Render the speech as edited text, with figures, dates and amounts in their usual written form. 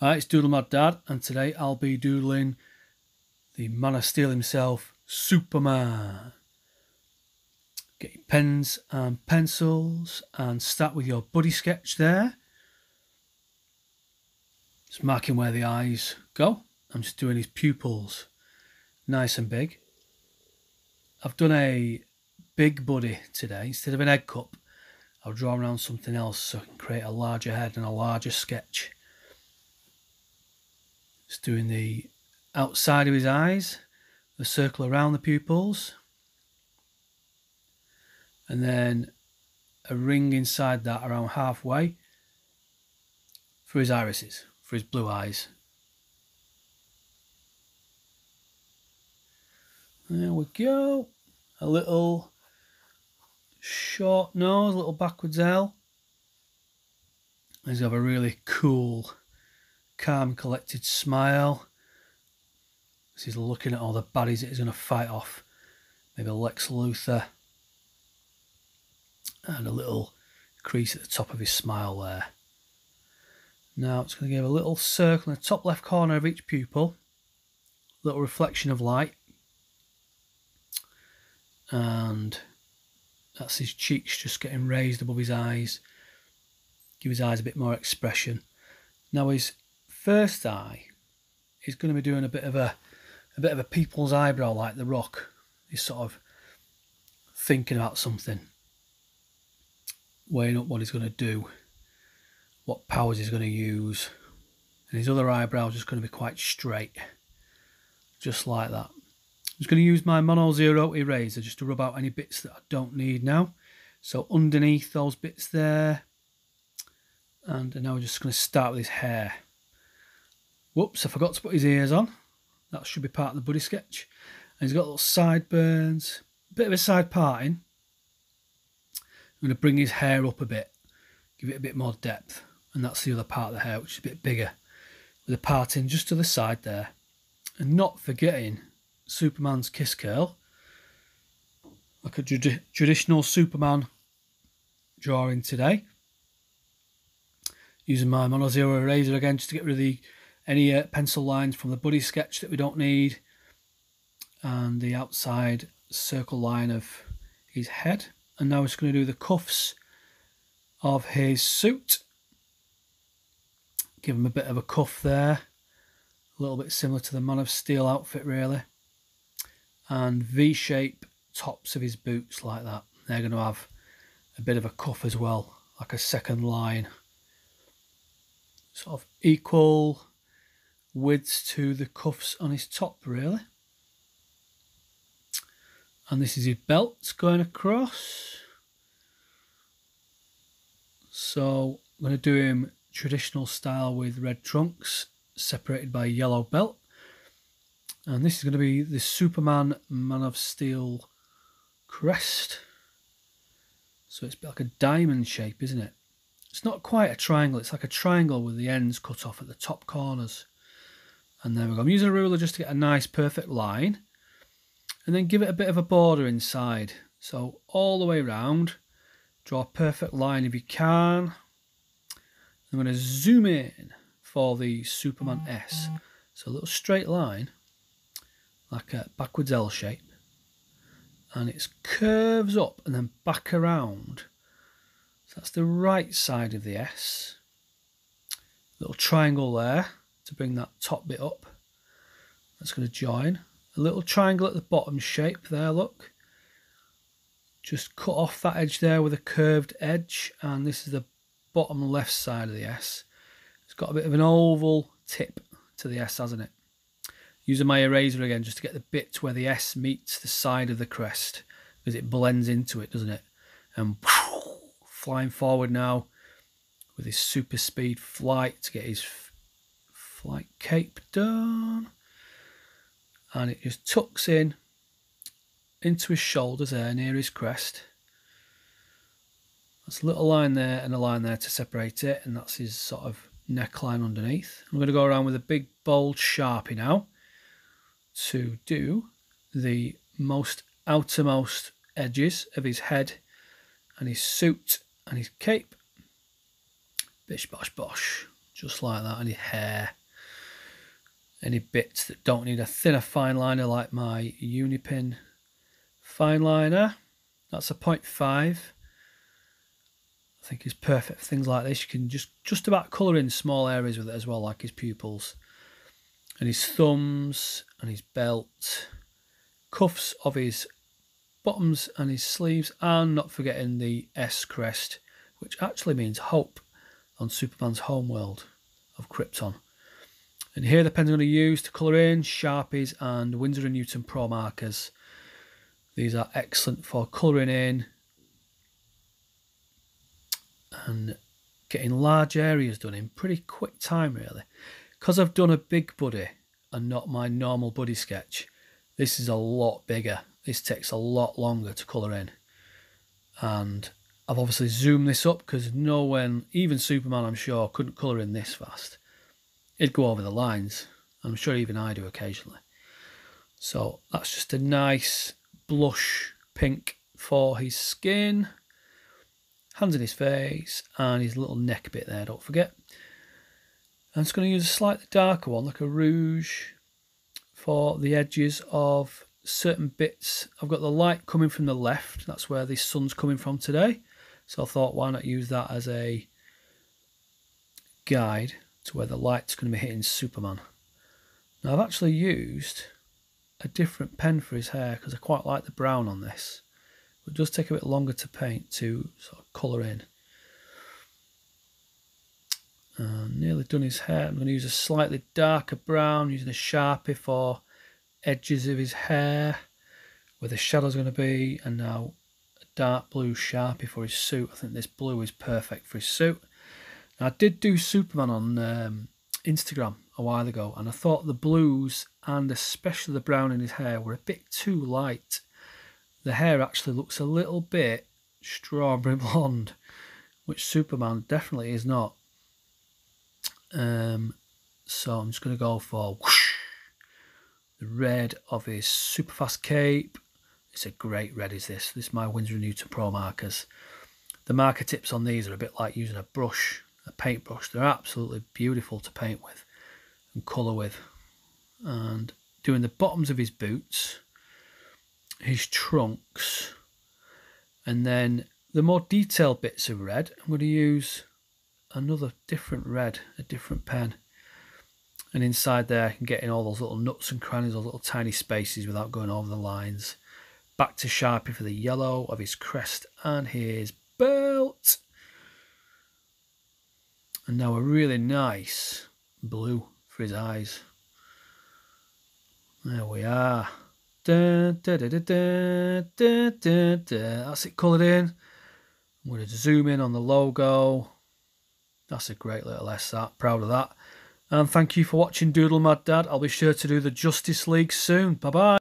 Hi, it's Doodle My Dad, and today I'll be doodling the Man of Steel himself, Superman. Get your pens and pencils and start with your buddy sketch there. Just marking where the eyes go. I'm just doing his pupils nice and big. I've done a big buddy today. Instead of an egg cup, I'll draw around something else so I can create a larger head and a larger sketch. Just doing the outside of his eyes, the circle around the pupils, and then a ring inside that around halfway for his irises, for his blue eyes. There we go. A little short nose, a little backwards L. He's got a really cool, calm, collected smile. He's looking at all the baddies that he's going to fight off. Maybe Lex Luthor. And a little crease at the top of his smile there. Now it's going to give a little circle in the top left corner of each pupil. Little reflection of light. And that's his cheeks just getting raised above his eyes. Give his eyes a bit more expression. Now his first eye is going to be doing a bit of a people's eyebrow like The Rock. He's sort of thinking about something, weighing up what he's going to do, what powers he's going to use, and his other eyebrow is just going to be quite straight, just like that. I'm just going to use my Mono Zero eraser just to rub out any bits that I don't need now. So underneath those bits there, and now we're just going to start with his hair. Whoops, I forgot to put his ears on. That should be part of the buddy sketch. And he's got little sideburns, a bit of a side parting. I'm going to bring his hair up a bit, give it a bit more depth. And that's the other part of the hair, which is a bit bigger, with a parting just to the side there. And not forgetting Superman's kiss curl, like a traditional Superman drawing today. Using my Mono Zero eraser again just to get rid of any pencil lines from the buddy sketch that we don't need, and the outside circle line of his head. And now we're just going to do the cuffs of his suit. Give him a bit of a cuff there, a little bit similar to the Man of Steel outfit really. And V-shape tops of his boots like that. They're going to have a bit of a cuff as well, like a second line. Sort of equal widths to the cuffs on his top really. And this is his belt going across. So I'm going to do him traditional style with red trunks separated by a yellow belt. And this is going to be the Superman Man of Steel crest. So it's like a diamond shape, isn't it? It's not quite a triangle. It's like a triangle with the ends cut off at the top corners. And there we go. I'm using a ruler just to get a nice perfect line. And then give it a bit of a border inside. So all the way around, draw a perfect line if you can. I'm going to zoom in for the Superman S. So a little straight line, like a backwards L shape. And it curves up and then back around. So that's the right side of the S. Little triangle there to bring that top bit up. That's going to join. A little triangle at the bottom shape there, look. Just cut off that edge there with a curved edge, and this is the bottom left side of the S. It's got a bit of an oval tip to the S, hasn't it? Using my eraser again just to get the bit where the S meets the side of the crest, because it blends into it, doesn't it? And flying forward now with his super speed flight to get his flight cape done. And it just tucks in into his shoulders there near his crest. That's a little line there and a line there to separate it, and that's his sort of neckline underneath. I'm going to go around with a big bold Sharpie now to do the most outermost edges of his head and his suit and his cape. Bish bosh bosh. just like that. Any hair, any bits that don't need a thinner fine liner like my Unipin fine liner. That's a 0.5. I think is perfect for things like this. You can just about colour in small areas with it as well, like his pupils and his thumbs and his belt, cuffs of his bottoms and his sleeves, and not forgetting the S crest, which actually means hope on Superman's homeworld of Krypton. And here the pens I'm going to use to colour in, Sharpies and Winsor & Newton Pro markers. These are excellent for colouring in and getting large areas done in pretty quick time, really. Because I've done a big buddy and not my normal buddy sketch, this is a lot bigger. This takes a lot longer to colour in. And I've obviously zoomed this up because no one, even Superman I'm sure, couldn't colour in this fast. It'd go over the lines. I'm sure even I do occasionally. So that's just a nice blush pink for his skin. Hands in his face and his little neck bit there, don't forget. I'm just going to use a slightly darker one, like a rouge, for the edges of certain bits. I've got the light coming from the left. That's where the sun's coming from today. So I thought, why not use that as a guide to where the light's going to be hitting Superman. Now I've actually used a different pen for his hair because I quite like the brown on this. It does take a bit longer to paint, to sort of colour in. Nearly done his hair. I'm going to use a slightly darker brown, using a Sharpie for edges of his hair, where the shadow's going to be, and now a dark blue Sharpie for his suit. I think this blue is perfect for his suit. Now, I did do Superman on Instagram a while ago, and I thought the blues, and especially the brown in his hair, were a bit too light. The hair actually looks a little bit strawberry blonde, which Superman definitely is not. So I'm just going to go for whoosh, the red of his super fast cape. It's a great red, is this. This is my Winsor & Newton Pro markers. The marker tips on these are a bit like using a brush, a paintbrush. They're absolutely beautiful to paint with and colour with. And doing the bottoms of his boots, his trunks, and then the more detailed bits of red, I'm going to use another different red, a different pen, and inside there I can get in all those little nuts and crannies, those little tiny spaces without going over the lines. Back to Sharpie for the yellow of his crest and his belt, and now a really nice blue for his eyes. There we are. Da, da, da, da, da, da, da, da. That's it coloured in. I'm going to zoom in on the logo. That's a great little S, that. Proud of that. And thank you for watching Doodle Mad Dad. I'll be sure to do the Justice League soon. Bye-bye.